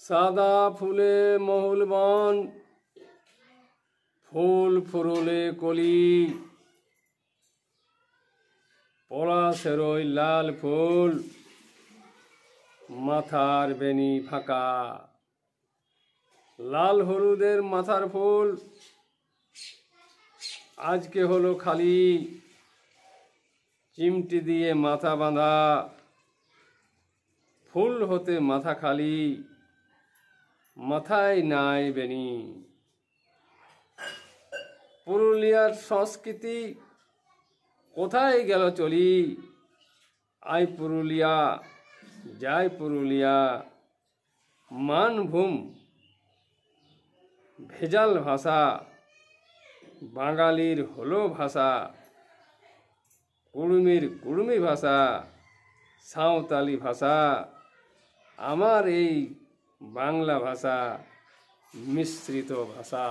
সাদা ফুলে মহুল বন, ফুল ফুরুলে কলি, পলাশের ওই লাল ফুল, মাথার বেনি ফাঁকা। লাল হলুদের মাথার ফুল আজকে হলো খালি, চিমটি দিয়ে মাথা বাঁধা, ফুল হতে মাথা খালি, মাথায় নাই বেনি। পুরুলিয়ার সংস্কৃতি কোথায় গেল চলি, আয় পুরুলিয়া যায় পুরুলিয়া। মানভূম ভেজাল ভাষা, বাঙালির হলো ভাষা, কুড়মির কুড়মি ভাষা, সাঁওতালি ভাষা। আমার এই বাংলা ভাষা মিশ্রিত ভাষা।